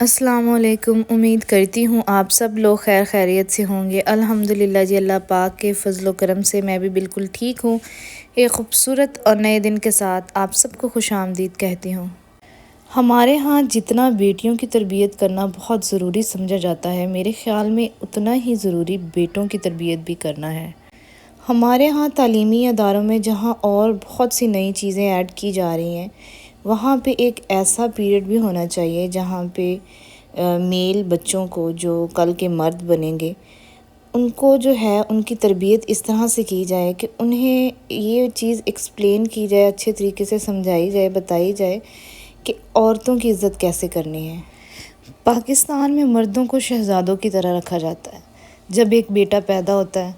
السلام علیکم۔ امید کرتی ہوں آپ سب لوگ خیر خیریت سے ہوں گے۔ الحمدللہ جی، اللہ پاک کے فضل و کرم سے میں بھی بالکل ٹھیک ہوں۔ ایک خوبصورت اور نئے دن کے ساتھ آپ سب کو خوش آمدید کہتی ہوں۔ ہمارے ہاں جتنا بیٹیوں کی تربیت کرنا بہت ضروری سمجھا جاتا ہے، میرے خیال میں اتنا ہی ضروری بیٹوں کی تربیت بھی کرنا ہے۔ ہمارے ہاں تعلیمی اداروں میں جہاں اور بہت سی نئی چیزیں ایڈ کی جا رہی ہیں، وہاں پہ ایک ایسا پیریڈ بھی ہونا چاہیے جہاں پہ میل بچوں کو، جو کل کے مرد بنیں گے، ان کو جو ہے ان کی تربیت اس طرح سے کی جائے کہ انہیں یہ چیز ایکسپلین کی جائے، اچھے طریقے سے سمجھائی جائے، بتائی جائے کہ عورتوں کی عزت کیسے کرنی ہے۔ پاکستان میں مردوں کو شہزادوں کی طرح رکھا جاتا ہے۔ جب ایک بیٹا پیدا ہوتا ہے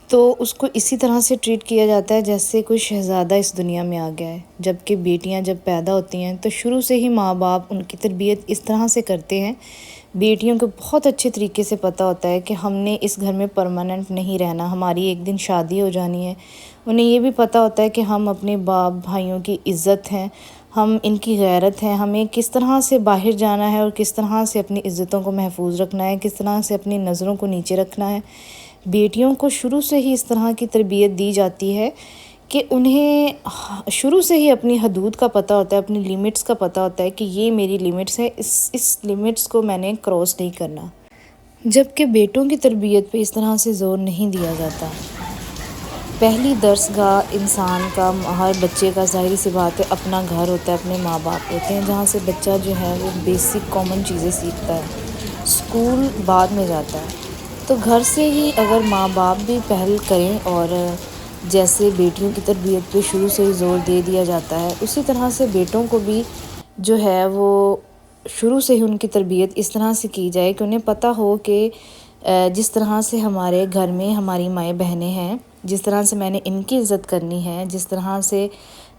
تو اس کو اسی طرح سے ٹریٹ کیا جاتا ہے جیسے کوئی شہزادہ اس دنیا میں آ گیا ہے، جبکہ بیٹیاں جب پیدا ہوتی ہیں تو شروع سے ہی ماں باپ ان کی تربیت اس طرح سے کرتے ہیں۔ بیٹیوں کو بہت اچھے طریقے سے پتہ ہوتا ہے کہ ہم نے اس گھر میں پرماننٹ نہیں رہنا، ہماری ایک دن شادی ہو جانی ہے۔ انہیں یہ بھی پتہ ہوتا ہے کہ ہم اپنے باپ بھائیوں کی عزت ہیں، ہم ان کی غیرت ہیں، ہمیں کس طرح سے باہر جانا ہے اور کس طرح سے اپنی عزتوں کو محفوظ رکھنا ہے، کس طرح سے اپنی نظروں کو نیچے رکھنا ہے۔ بیٹیوں کو شروع سے ہی اس طرح کی تربیت دی جاتی ہے کہ انہیں شروع سے ہی اپنی حدود کا پتہ ہوتا ہے، اپنی لیمٹس کا پتہ ہوتا ہے کہ یہ میری لیمٹس ہے، اس لیمٹس کو میں نے کراس نہیں کرنا۔ جبکہ بیٹوں کی تربیت پہ اس طرح سے زور نہیں دیا جاتا۔ پہلی درس گاہ انسان کا، ہر بچے کا ظاہری سی بات ہے اپنا گھر ہوتا ہے، اپنے ماں باپ ہوتے ہیں، جہاں سے بچہ جو ہے وہ بیسک کامن چیزیں سیکھتا ہے۔ اسکول بعد میں جاتا ہے، تو گھر سے ہی اگر ماں باپ بھی پہل کریں اور جیسے بیٹیوں کی تربیت پہ شروع سے ہی زور دے دیا جاتا ہے، اسی طرح سے بیٹوں کو بھی جو ہے وہ شروع سے ہی ان کی تربیت اس طرح سے کی جائے کہ انہیں پتہ ہو کہ جس طرح سے ہمارے گھر میں ہماری مائیں بہنیں ہیں، جس طرح سے میں نے ان کی عزت کرنی ہے، جس طرح سے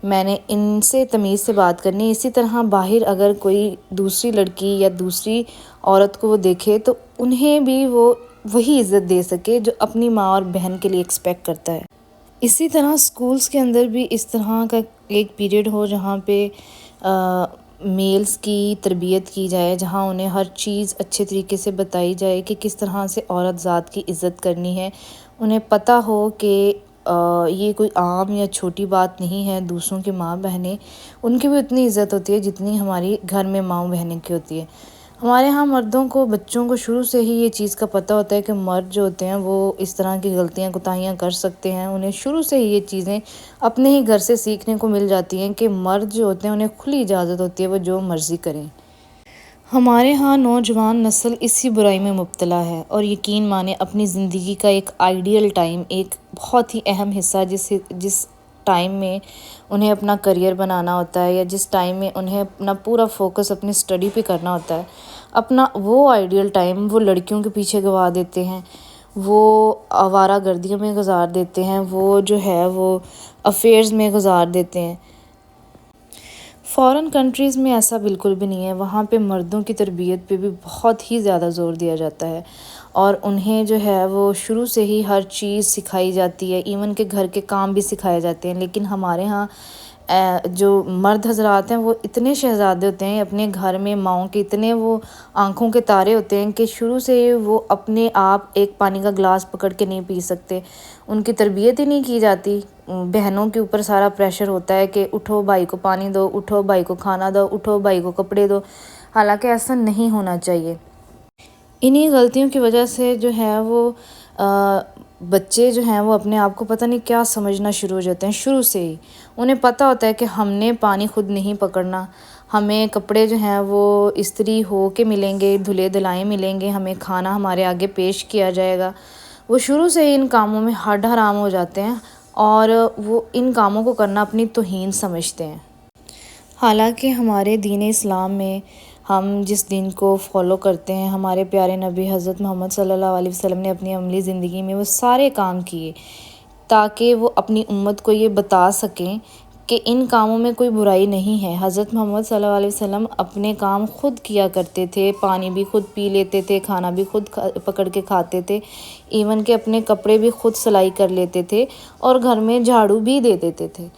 میں نے ان سے تمیز سے بات کرنی ہے، اسی طرح باہر اگر کوئی دوسری لڑکی یا دوسری عورت کو وہ دیکھے تو انہیں بھی وہ وہی عزت دے سکے جو اپنی ماں اور بہن کے لیے ایکسپیکٹ کرتا ہے۔ اسی طرح سکولز کے اندر بھی اس طرح کا ایک پیریڈ ہو جہاں پہ میلز کی تربیت کی جائے، جہاں انہیں ہر چیز اچھے طریقے سے بتائی جائے کہ کس طرح سے عورت ذات کی عزت کرنی ہے۔ انہیں پتہ ہو کہ یہ کوئی عام یا چھوٹی بات نہیں ہے، دوسروں کی ماں بہنیں ان کی بھی اتنی عزت ہوتی ہے جتنی ہماری گھر میں ماں بہنیں کی ہوتی ہے۔ ہمارے ہاں مردوں کو، بچوں کو شروع سے ہی یہ چیز کا پتہ ہوتا ہے کہ مرد جو ہوتے ہیں وہ اس طرح کی غلطیاں کوتاہیاں کر سکتے ہیں۔ انہیں شروع سے ہی یہ چیزیں اپنے ہی گھر سے سیکھنے کو مل جاتی ہیں کہ مرد جو ہوتے ہیں انہیں کھلی اجازت ہوتی ہے وہ جو مرضی کریں۔ ہمارے ہاں نوجوان نسل اسی برائی میں مبتلا ہے، اور یقین مانیں اپنی زندگی کا ایک آئیڈیل ٹائم، ایک بہت ہی اہم حصہ جس ٹائم میں انہیں اپنا کریئر بنانا ہوتا ہے، یا جس ٹائم میں انہیں اپنا پورا فوکس اپنی اسٹڈی پہ کرنا ہوتا ہے، اپنا وہ آئیڈیل ٹائم وہ لڑکیوں کے پیچھے گوا دیتے ہیں، وہ آوارہ گردیوں میں گزار دیتے ہیں، وہ جو ہے وہ افیئرز میں گزار دیتے ہیں۔ فارن کنٹریز میں ایسا بالکل بھی نہیں ہے، وہاں پہ مردوں کی تربیت پہ بھی بہت ہی زیادہ زور دیا جاتا ہے، اور انہیں جو ہے وہ شروع سے ہی ہر چیز سکھائی جاتی ہے، ایون کہ گھر کے کام بھی سکھائے جاتے ہیں۔ لیکن ہمارے ہاں جو مرد حضرات ہیں وہ اتنے شہزادے ہوتے ہیں اپنے گھر میں، ماؤں کے اتنے وہ آنکھوں کے تارے ہوتے ہیں کہ شروع سے ہی وہ اپنے آپ ایک پانی کا گلاس پکڑ کے نہیں پی سکتے، ان کی تربیت ہی نہیں کی جاتی۔ بہنوں کے اوپر سارا پریشر ہوتا ہے کہ اٹھو بھائی کو پانی دو، اٹھو بھائی کو کھانا دو، اٹھو بھائی کو کپڑے دو، حالانکہ ایسا نہیں ہونا چاہیے۔ انہی غلطیوں کی وجہ سے جو ہے وہ بچے جو ہیں وہ اپنے آپ کو پتہ نہیں کیا سمجھنا شروع ہو جاتے ہیں۔ شروع سے ہی انہیں پتہ ہوتا ہے کہ ہم نے پانی خود نہیں پکڑنا، ہمیں کپڑے جو ہیں وہ استری ہو کے ملیں گے، دھلے دھلائے ملیں گے، ہمیں کھانا ہمارے آگے پیش کیا جائے گا۔ وہ شروع سے ہی ان کاموں میں ہڈ حرام ہو جاتے ہیں، اور وہ ان کاموں کو کرنا اپنی توہین سمجھتے ہیں۔ حالانکہ ہمارے دین اسلام میں ہم جس دین کو فالو کرتے ہیں، ہمارے پیارے نبی حضرت محمد صلی اللہ علیہ وسلم نے اپنی عملی زندگی میں وہ سارے کام کیے تاکہ وہ اپنی امت کو یہ بتا سکیں کہ ان کاموں میں کوئی برائی نہیں ہے۔ حضرت محمد صلی اللہ علیہ وسلم اپنے کام خود کیا کرتے تھے، پانی بھی خود پی لیتے تھے، کھانا بھی خود پکڑ کے کھاتے تھے، ایون کہ اپنے کپڑے بھی خود سلائی کر لیتے تھے، اور گھر میں جھاڑو بھی دے دیتے تھے۔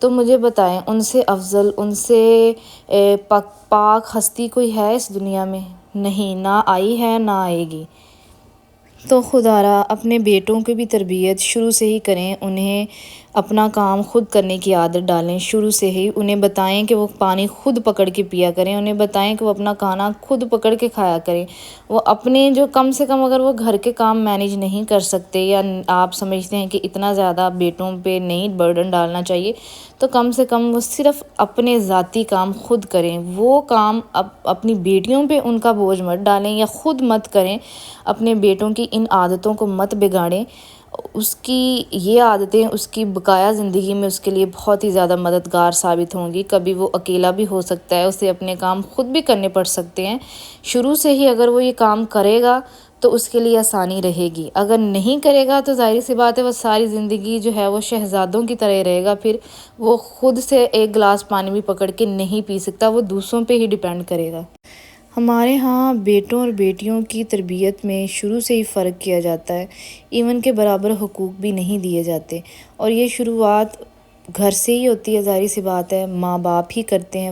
تو مجھے بتائیں ان سے افضل، ان سے پاک ہستی کوئی ہے اس دنیا میں؟ نہیں، نہ آئی ہے نہ آئے گی۔ تو خدا را اپنے بیٹوں کی بھی تربیت شروع سے ہی کریں، انہیں اپنا کام خود کرنے کی عادت ڈالیں شروع سے ہی، انہیں بتائیں کہ وہ پانی خود پکڑ کے پیا کریں، انہیں بتائیں کہ وہ اپنا کھانا خود پکڑ کے کھایا کریں۔ وہ اپنے جو کم سے کم اگر وہ گھر کے کام مینیج نہیں کر سکتے یا آپ سمجھتے ہیں کہ اتنا زیادہ بیٹوں پہ نہیں برڈن ڈالنا چاہیے، تو کم سے کم وہ صرف اپنے ذاتی کام خود کریں، وہ کام اپنی بیٹیوں پہ ان کا بوجھ مت ڈالیں یا خود مت کریں، اپنے بیٹوں کی ان عادتوں کو مت بگاڑیں۔ اس کی یہ عادتیں اس کی بقایا زندگی میں اس کے لیے بہت ہی زیادہ مددگار ثابت ہوں گی۔ کبھی وہ اکیلا بھی ہو سکتا ہے، اسے اپنے کام خود بھی کرنے پڑ سکتے ہیں۔ شروع سے ہی اگر وہ یہ کام کرے گا تو اس کے لیے آسانی رہے گی، اگر نہیں کرے گا تو ظاہر سی بات ہے وہ ساری زندگی جو ہے وہ شہزادوں کی طرح رہے گا، پھر وہ خود سے ایک گلاس پانی بھی پکڑ کے نہیں پی سکتا، وہ دوسروں پہ ہی ڈیپینڈ کرے گا۔ ہمارے ہاں بیٹوں اور بیٹیوں کی تربیت میں شروع سے ہی فرق کیا جاتا ہے، ایون کے برابر حقوق بھی نہیں دیے جاتے، اور یہ شروعات گھر سے ہی ہوتی ہے۔ ظاہر سی بات ہے ماں باپ ہی کرتے ہیں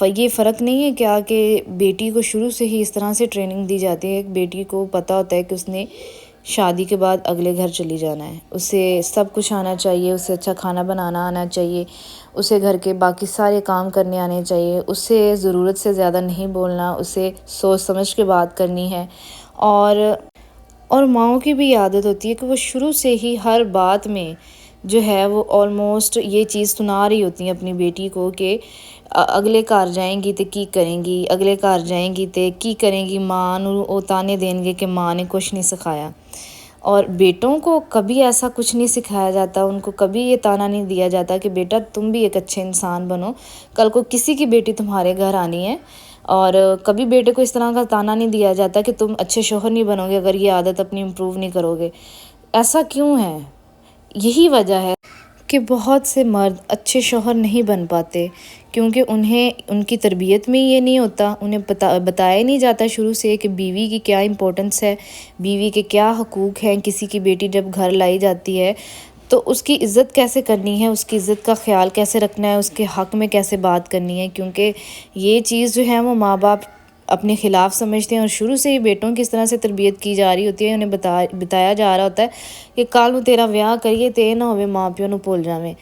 یہ فرق نہیں ہے کیا کہ بیٹی کو شروع سے ہی اس طرح سے ٹریننگ دی جاتی ہے۔ ایک بیٹی کو پتہ ہوتا ہے کہ اس نے شادی کے بعد اگلے گھر چلی جانا ہے، اسے سب کچھ آنا چاہیے، اسے اچھا کھانا بنانا آنا چاہیے، اسے گھر کے باقی سارے کام کرنے آنے چاہیے، اسے ضرورت سے زیادہ نہیں بولنا، اسے سوچ سمجھ کے بات کرنی ہے۔ اور ماؤں کی بھی عادت ہوتی ہے کہ وہ شروع سے ہی ہر بات میں جو ہے وہ آلموسٹ یہ چیز سنا رہی ہوتی ہیں اپنی بیٹی کو کہ اگلے گھر جائیں گی تے کی کریں گی، اگلے گھر جائیں گی تے کی کریں گی، ماں نو وہ تانے دیں گے کہ ماں نے کچھ نہیں سکھایا۔ اور بیٹوں کو کبھی ایسا کچھ نہیں سکھایا جاتا، ان کو کبھی یہ تانا نہیں دیا جاتا کہ بیٹا تم بھی ایک اچھے انسان بنو، کل کو کسی کی بیٹی تمہارے گھر آنی ہے۔ اور کبھی بیٹے کو اس طرح کا تانا نہیں دیا جاتا کہ تم اچھے شوہر نہیں بنو گے اگر یہ عادت اپنی امپروو نہیں کرو گے۔ ایسا کیوں ہے؟ یہی وجہ ہے کہ بہت سے مرد اچھے شوہر نہیں بن پاتے، کیونکہ ان کی تربیت میں یہ نہیں ہوتا، انہیں بتایا نہیں جاتا شروع سے کہ بیوی کی کیا امپورٹنس ہے، بیوی کے کیا حقوق ہیں۔ کسی کی بیٹی جب گھر لائی جاتی ہے تو اس کی عزت کیسے کرنی ہے، اس کی عزت کا خیال کیسے رکھنا ہے، اس کے حق میں کیسے بات کرنی ہے، کیونکہ یہ چیز جو ہے وہ ماں باپ اپنے خلاف سمجھتے ہیں، اور شروع سے ہی بیٹوں کی اس طرح سے تربیت کی جا رہی ہوتی ہے، انہیں بتایا جا رہا ہوتا ہے کہ کل نو تیرا ویاہ کریے تے یہ نہ ہوئے ماں پیو نو بھول جاویں،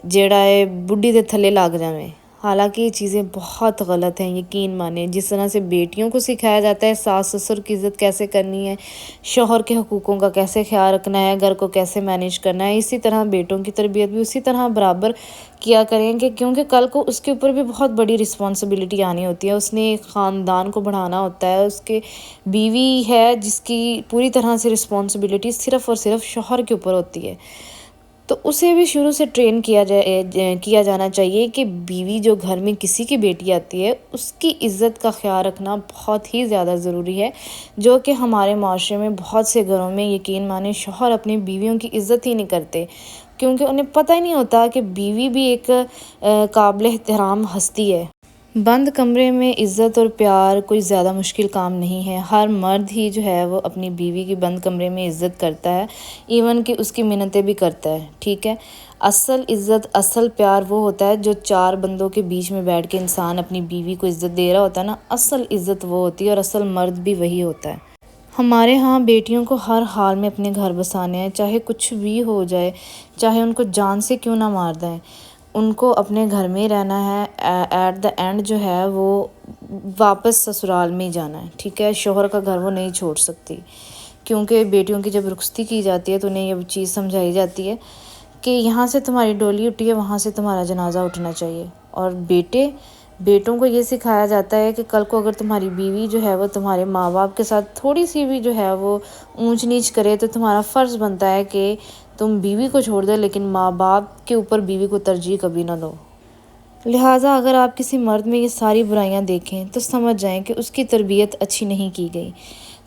جیڑا ہے بڈھی دے تھلے لگ جاویں۔ حالانکہ یہ چیزیں بہت غلط ہیں، یقین مانیں۔ جس طرح سے بیٹیوں کو سکھایا جاتا ہے ساس سسر کی عزت کیسے کرنی ہے، شوہر کے حقوقوں کا کیسے خیال رکھنا ہے، گھر کو کیسے مینیج کرنا ہے، اسی طرح بیٹوں کی تربیت بھی اسی طرح برابر کیا کریں گے، کیونکہ کل کو اس کے اوپر بھی بہت بڑی رسپانسبلٹی آنی ہوتی ہے۔ اس نے ایک خاندان کو بڑھانا ہوتا ہے، اس کے بیوی ہے جس کی پوری طرح سے رسپانسبلٹی صرف اور صرف شوہر کے اوپر ہوتی ہے، تو اسے بھی شروع سے ٹرین کیا جانا چاہیے کہ بیوی جو گھر میں کسی کی بیٹی آتی ہے اس کی عزت کا خیال رکھنا بہت ہی زیادہ ضروری ہے، جو کہ ہمارے معاشرے میں بہت سے گھروں میں یقین مانیں شوہر اپنی بیویوں کی عزت ہی نہیں کرتے، کیونکہ انہیں پتہ ہی نہیں ہوتا کہ بیوی بھی ایک قابل احترام ہستی ہے۔ بند کمرے میں عزت اور پیار کوئی زیادہ مشکل کام نہیں ہے، ہر مرد ہی جو ہے وہ اپنی بیوی کی بند کمرے میں عزت کرتا ہے، ایون کہ اس کی منتیں بھی کرتا ہے، ٹھیک ہے۔ اصل عزت اصل پیار وہ ہوتا ہے جو چار بندوں کے بیچ میں بیٹھ کے انسان اپنی بیوی کو عزت دے رہا ہوتا ہے نا، اصل عزت وہ ہوتی ہے، اور اصل مرد بھی وہی ہوتا ہے۔ ہمارے ہاں بیٹیوں کو ہر حال میں اپنے گھر بسانے ہیں، چاہے کچھ بھی ہو جائے، چاہے ان کو جان سے کیوں نہ مار دیں، ان کو اپنے گھر میں رہنا ہے، ایٹ دا اینڈ جو ہے وہ واپس سسرال میں ہی جانا ہے، ٹھیک ہے۔ شوہر کا گھر وہ نہیں چھوڑ سکتی، کیونکہ بیٹیوں کی جب رخصتی کی جاتی ہے تو انہیں یہ چیز سمجھائی جاتی ہے کہ یہاں سے تمہاری ڈولی اٹھی ہے وہاں سے تمہارا جنازہ اٹھنا چاہیے، اور بیٹوں کو یہ سکھایا جاتا ہے کہ کل کو اگر تمہاری بیوی جو ہے وہ تمہارے ماں باپ کے ساتھ تھوڑی سی بھی جو ہے وہ اونچ نیچ کرے تو تمہارا فرض بنتا ہے کہ تم بیوی کو چھوڑ دو، لیکن ماں باپ کے اوپر بیوی کو ترجیح کبھی نہ دو۔ لہٰذا اگر آپ کسی مرد میں یہ ساری برائیاں دیکھیں تو سمجھ جائیں کہ اس کی تربیت اچھی نہیں کی گئی۔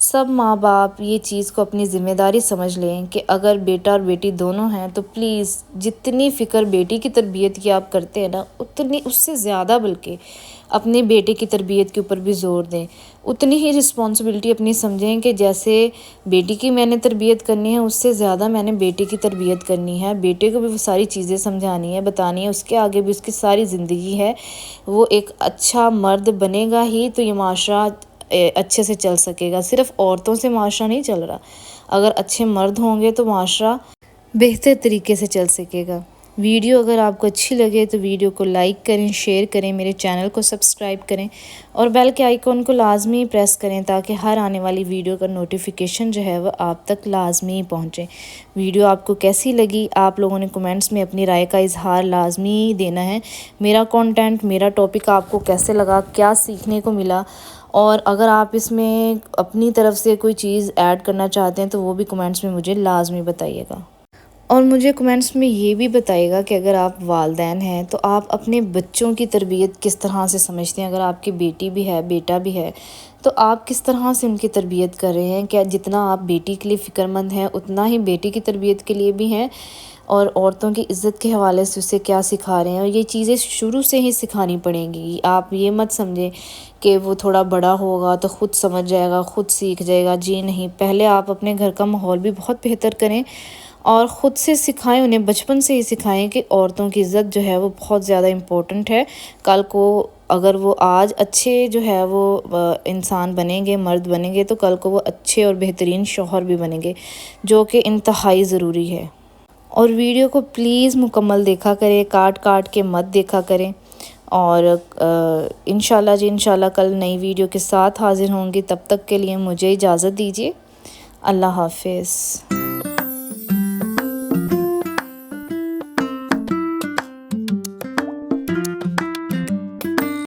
سب ماں باپ یہ چیز کو اپنی ذمہ داری سمجھ لیں کہ اگر بیٹا اور بیٹی دونوں ہیں تو پلیز جتنی فکر بیٹی کی تربیت کی آپ کرتے ہیں نا، اتنی اس سے زیادہ بلکہ اپنے بیٹے کی تربیت کے اوپر بھی زور دیں۔ اتنی ہی رسپانسبلٹی اپنی سمجھیں کہ جیسے بیٹی کی میں نے تربیت کرنی ہے، اس سے زیادہ میں نے بیٹے کی تربیت کرنی ہے، بیٹے کو بھی وہ ساری چیزیں سمجھانی ہے، بتانی ہے، اس کے آگے بھی اس کی ساری زندگی ہے۔ وہ ایک اچھا مرد بنے گا ہی تو یہ معاشرہ اچھے سے چل سکے گا۔ صرف عورتوں سے معاشرہ نہیں چل رہا، اگر اچھے مرد ہوں گے تو معاشرہ بہتر طریقے سے چل سکے گا۔ ویڈیو اگر آپ کو اچھی لگے تو ویڈیو کو لائک کریں، شیئر کریں، میرے چینل کو سبسکرائب کریں اور بیل کے آئیکن کو لازمی پریس کریں تاکہ ہر آنے والی ویڈیو کا نوٹیفیکیشن جو ہے وہ آپ تک لازمی پہنچے۔ ویڈیو آپ کو کیسی لگی آپ لوگوں نے کمنٹس میں اپنی رائے کا اظہار لازمی دینا ہے۔ میرا کنٹینٹ، میرا ٹاپک آپ کو کیسے لگا، کیا سیکھنے کو ملا، اور اگر آپ اس میں اپنی طرف سے کوئی چیز ایڈ کرنا چاہتے ہیں تو وہ بھی کمنٹس میں مجھے لازمی بتائیے گا۔ اور مجھے کمنٹس میں یہ بھی بتائیے گا کہ اگر آپ والدین ہیں تو آپ اپنے بچوں کی تربیت کس طرح سے سمجھتے ہیں۔ اگر آپ کی بیٹی بھی ہے، بیٹا بھی ہے، تو آپ کس طرح سے ان کی تربیت کر رہے ہیں؟ کیا جتنا آپ بیٹی کے لیے فکر مند ہیں اتنا ہی بیٹی کی تربیت کے لیے بھی ہیں؟ اور عورتوں کی عزت کے حوالے سے اسے کیا سکھا رہے ہیں؟ اور یہ چیزیں شروع سے ہی سکھانی پڑیں گی۔ آپ یہ مت سمجھیں کہ وہ تھوڑا بڑا ہوگا تو خود سمجھ جائے گا، خود سیکھ جائے گا۔ جی نہیں، پہلے آپ اپنے گھر کا ماحول بھی بہت بہتر کریں اور خود سے سکھائیں، انہیں بچپن سے ہی سکھائیں کہ عورتوں کی عزت جو ہے وہ بہت زیادہ امپورٹنٹ ہے۔ کل کو اگر وہ آج اچھے جو ہے وہ انسان بنیں گے، مرد بنیں گے، تو کل کو وہ اچھے اور بہترین شوہر بھی بنیں گے، جو کہ انتہائی ضروری ہے۔ اور ویڈیو کو پلیز مکمل دیکھا کریں، کاٹ کاٹ کے مت دیکھا کریں۔ اور انشاءاللہ جی انشاءاللہ کل نئی ویڈیو کے ساتھ حاضر ہوں گی۔ تب تک کے لیے مجھے اجازت دیجیے۔ اللہ حافظ۔